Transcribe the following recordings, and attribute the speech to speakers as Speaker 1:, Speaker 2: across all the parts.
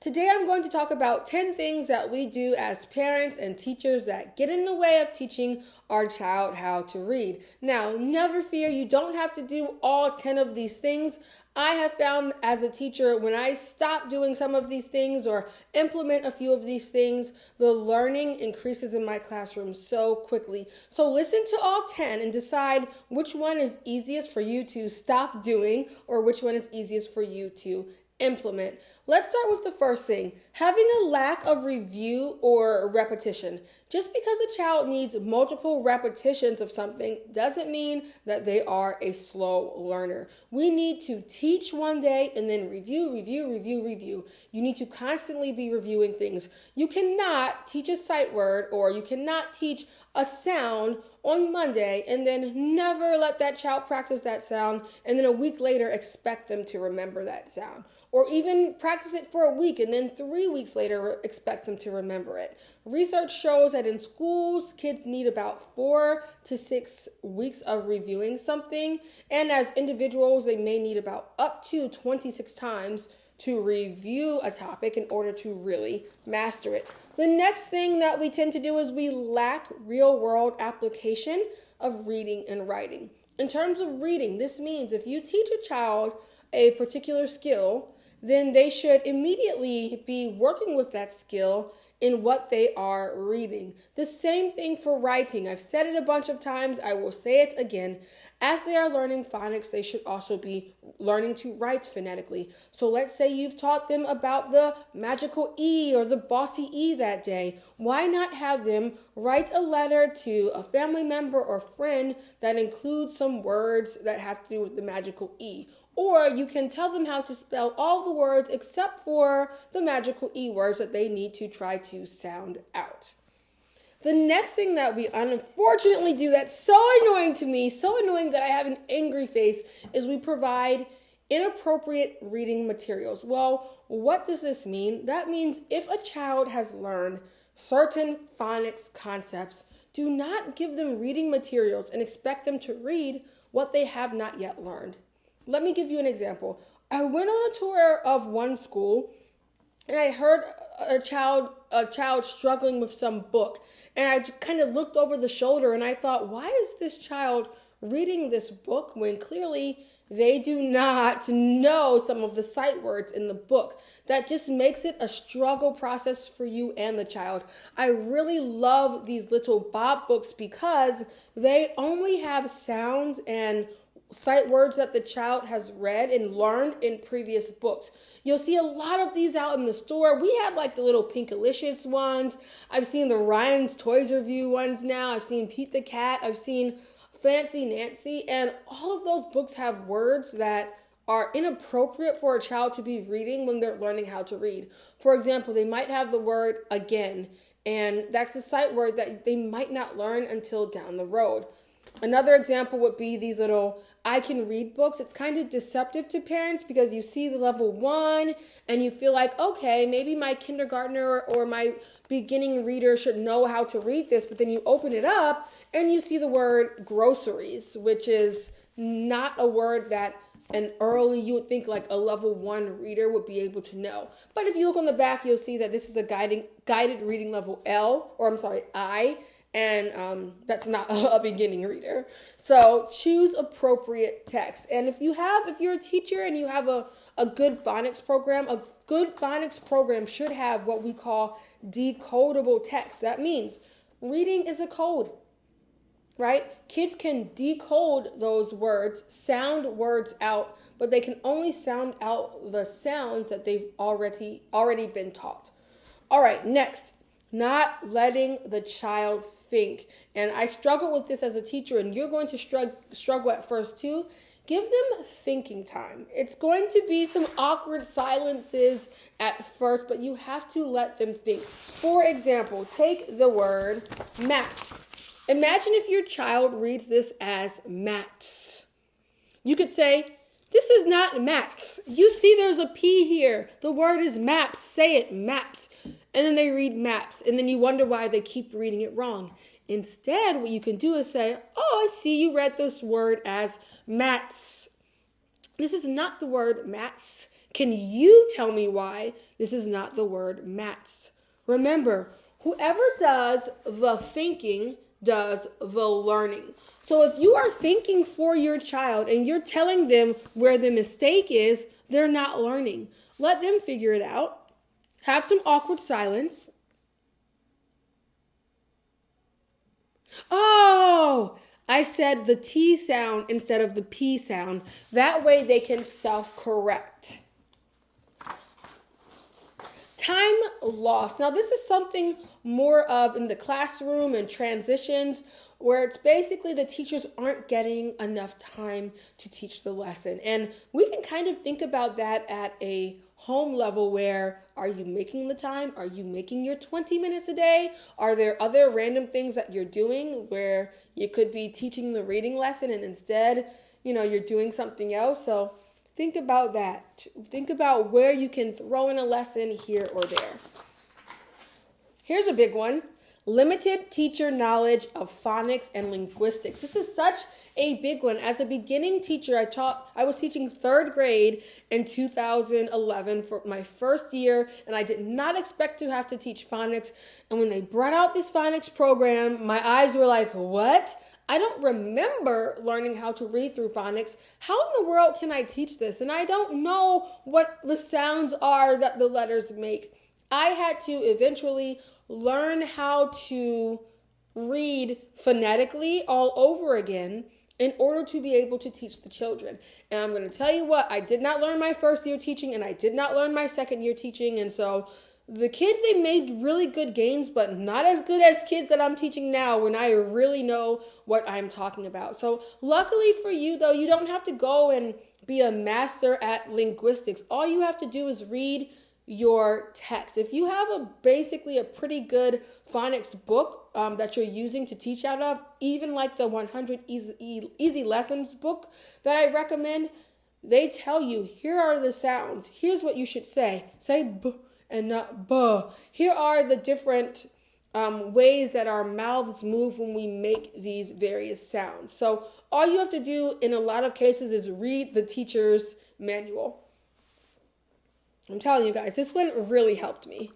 Speaker 1: Today I'm going to talk about 10 things that we do as parents and teachers that get in the way of teaching our child how to read. Now, never fear, you don't have to do all 10 of these things. I have found as a teacher, when I stop doing some of these things or implement a few of these things, the learning increases in my classroom so quickly. So listen to all 10 and decide which one is easiest for you to stop doing or which one is easiest for you to implement. Let's start with the first thing, having a lack of review or repetition. Just because a child needs multiple repetitions of something doesn't mean that they are a slow learner. We need to teach one day and then review. You need to constantly be reviewing things. You cannot teach a sight word or you cannot teach a sound on Monday and then never let that child practice that sound and then a week later expect them to remember that sound. Or even practice it for a week and then 3 weeks later expect them to remember it. Research shows that in schools, kids need about 4 to 6 weeks of reviewing something. And as individuals, they may need about up to 26 times to review a topic in order to really master it. The next thing that we tend to do is we lack real-world application of reading and writing. In terms of reading, this means if you teach a child a particular skill, then they should immediately be working with that skill in what they are reading. The same thing for writing. I've said it a bunch of times. I will say it again. As they are learning phonics, they should also be learning to write phonetically. So let's say you've taught them about the magical E or the bossy E that day. Why not have them write a letter to a family member or friend that includes some words that have to do with the magical E? Or you can tell them how to spell all the words except for the magical E words that they need to try to sound out. The next thing that we unfortunately do that's so annoying to me, so annoying that I have an angry face, is we provide inappropriate reading materials. Well, what does this mean? That means if a child has learned certain phonics concepts, do not give them reading materials and expect them to read what they have not yet learned. Let me give you an example. I went on a tour of one school and I heard a child struggling with some book. And I kind of looked over the shoulder and I thought, why is this child reading this book when clearly they do not know some of the sight words in the book? That just makes it a struggle process for you and the child. I really love these little Bob books because they only have sounds and sight words that the child has read and learned in previous books. You'll see a lot of these out in the store. We have like the little Pinkalicious ones. I've seen the Ryan's Toys Review ones now. I've seen Pete the Cat. I've seen Fancy Nancy. And all of those books have words that are inappropriate for a child to be reading when they're learning how to read. For example, they might have the word again, and that's a sight word that they might not learn until down the road. Another example would be these little I can read books. It's kind of deceptive to parents because you see the level 1 and you feel like, okay, maybe my kindergartner or my beginning reader should know how to read this. But then you open it up and you see the word groceries, which is not a word that you would think like a level 1 reader would be able to know. But if you look on the back, you'll see that this is a guided reading level I. And that's not a beginning reader. So choose appropriate text. And if you're a teacher and you have a good phonics program, a good phonics program should have what we call decodable text. That means reading is a code, right? Kids can decode those words, sound words out, but they can only sound out the sounds that they've already been taught. All right, next, not letting the child think. And I struggle with this as a teacher, and you're going to struggle at first too. Give them thinking time. It's going to be some awkward silences at first, but you have to let them think. For example, take the word maths. Imagine if your child reads this as mats. You could say, this is not maps. You see there's a P here. The word is maps. Say it, maps. And then they read maps. And then you wonder why they keep reading it wrong. Instead, what you can do is say, oh, I see you read this word as mats. This is not the word mats. Can you tell me why this is not the word mats? Remember, whoever does the thinking does the learning. So if you are thinking for your child and you're telling them where the mistake is, they're not learning. Let them figure it out. Have some awkward silence. Oh, I said the T sound instead of the P sound. That way they can self-correct. Time lost. Now, this is something more of in the classroom and transitions where it's basically the teachers aren't getting enough time to teach the lesson. And we can kind of think about that at a home level where are you making the time? Are you making your 20 minutes a day? Are there other random things that you're doing where you could be teaching the reading lesson and instead, you're doing something else? So think about that. Think about where you can throw in a lesson here or there. Here's a big one. Limited teacher knowledge of phonics and linguistics. This is such a big one. As a beginning teacher, I was teaching third grade in 2011 for my first year, and I did not expect to have to teach phonics. And when they brought out this phonics program, my eyes were like, what? I don't remember learning how to read through phonics. How in the world can I teach this? And I don't know what the sounds are that the letters make. I had to eventually learn how to read phonetically all over again in order to be able to teach the children. And I'm going to tell you what, I did not learn my first year teaching and I did not learn my second year teaching. And so the kids, they made really good gains, but not as good as kids that I'm teaching now when I really know what I'm talking about. So luckily for you, though, you don't have to go and be a master at linguistics. All you have to do is read your text. If you have basically a pretty good phonics book that you're using to teach out of, even like the 100 easy lessons book that I recommend, they tell you, here are the sounds. Here's what you should say. Say b and not b. Here are the different ways that our mouths move when we make these various sounds. So all you have to do in a lot of cases is read the teacher's manual. I'm telling you guys, this one really helped me.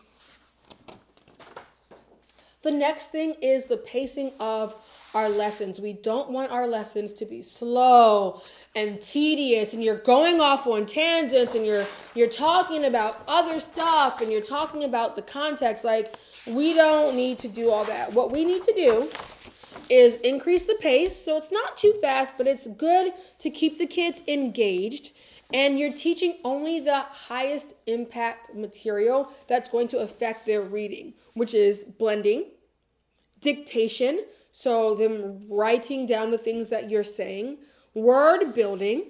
Speaker 1: The next thing is the pacing of our lessons. We don't want our lessons to be slow and tedious and you're going off on tangents and you're talking about other stuff and you're talking about the context. Like, we don't need to do all that. What we need to do is increase the pace so it's not too fast, but it's good to keep the kids engaged. And you're teaching only the highest impact material that's going to affect their reading, which is blending, dictation, so them writing down the things that you're saying, word building,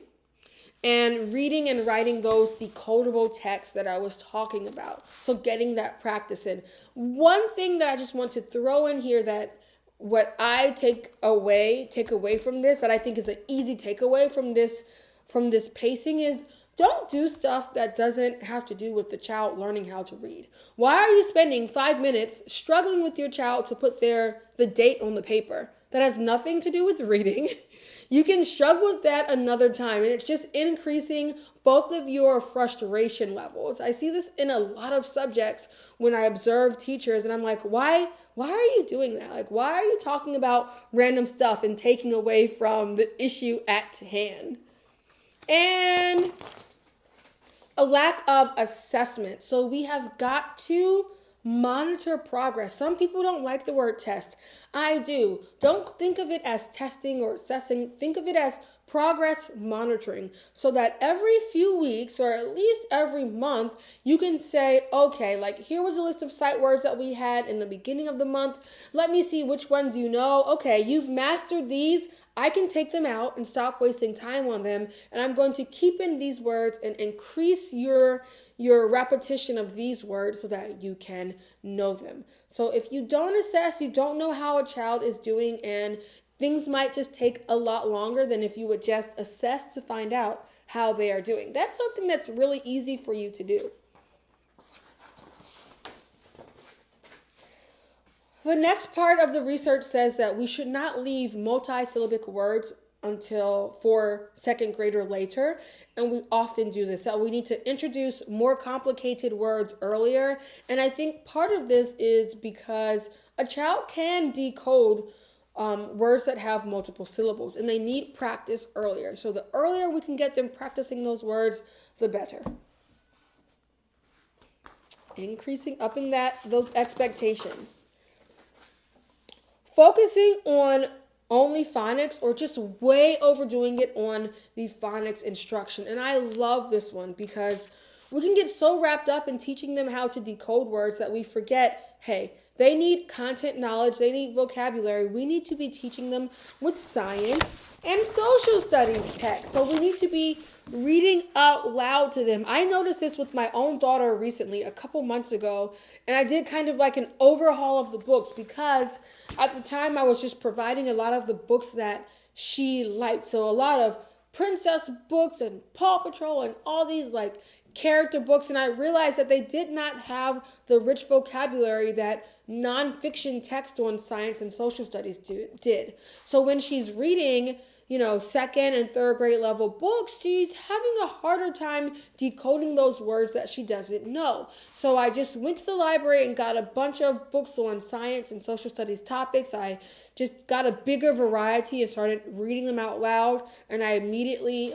Speaker 1: and reading and writing those decodable texts that I was talking about. So getting that practice in. One thing that I just want to throw in here that what I take away from this, that I think is an easy takeaway from this pacing is, don't do stuff that doesn't have to do with the child learning how to read. Why are you spending 5 minutes struggling with your child to put the date on the paper? That has nothing to do with reading. You can struggle with that another time, and it's just increasing both of your frustration levels. I see this in a lot of subjects when I observe teachers, and I'm like, why are you doing that? Like, why are you talking about random stuff and taking away from the issue at hand? And a lack of assessment. So we have got to monitor progress. Some people don't like the word test. I do. Don't think of it as testing or assessing. Think of it as progress monitoring, so that every few weeks or at least every month you can say, okay, like, here was a list of sight words that we had in the beginning of the month. Let me see which ones you know. Okay, you've mastered these. I can take them out and stop wasting time on them, and I'm going to keep in these words and increase your repetition of these words so that you can know them. So if you don't assess, you don't know how a child is doing, and things might just take a lot longer than if you would just assess to find out how they are doing. That's something that's really easy for you to do. The next part of the research says that we should not leave multisyllabic words until for second grade or later. And we often do this, that we need to introduce more complicated words earlier. And I think part of this is because a child can decode words that have multiple syllables, and they need practice earlier. So the earlier we can get them practicing those words, the better. Upping those expectations. Focusing on only phonics or just way overdoing it on the phonics instruction. And I love this one because we can get so wrapped up in teaching them how to decode words that we forget, hey, they need content knowledge, they need vocabulary. We need to be teaching them with science and social studies text. So we need to be reading out loud to them. I noticed this with my own daughter recently, a couple months ago, and I did kind of like an overhaul of the books because at the time I was just providing a lot of the books that she liked. So a lot of princess books and Paw Patrol and all these like character books, and I realized that they did not have the rich vocabulary that nonfiction text on science and social studies did. So when she's reading, second and third grade level books, she's having a harder time decoding those words that she doesn't know. So I just went to the library and got a bunch of books on science and social studies topics. I just got a bigger variety and started reading them out loud. And I immediately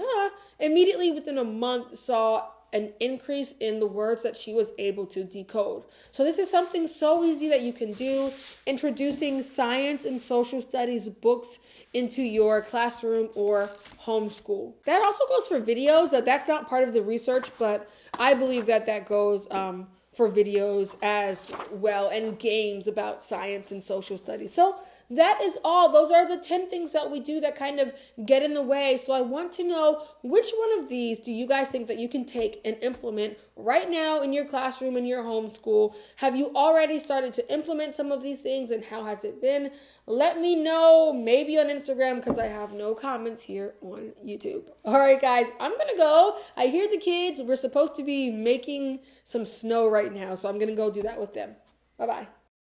Speaker 1: within a month saw an increase in the words that she was able to decode. So this is something so easy that you can do, introducing science and social studies books into your classroom or homeschool. That also goes for videos. That's not part of the research, but I believe that goes for videos as well, and games about science and social studies. So that is all. Those are the 10 things that we do that kind of get in the way. So I want to know, which one of these do you guys think that you can take and implement right now in your classroom, in your homeschool? Have you already started to implement some of these things, and how has it been? Let me know, maybe on Instagram, because I have no comments here on YouTube. All right, guys, I'm going to go. I hear the kids. We're supposed to be making some snow right now, so I'm going to go do that with them. Bye-bye.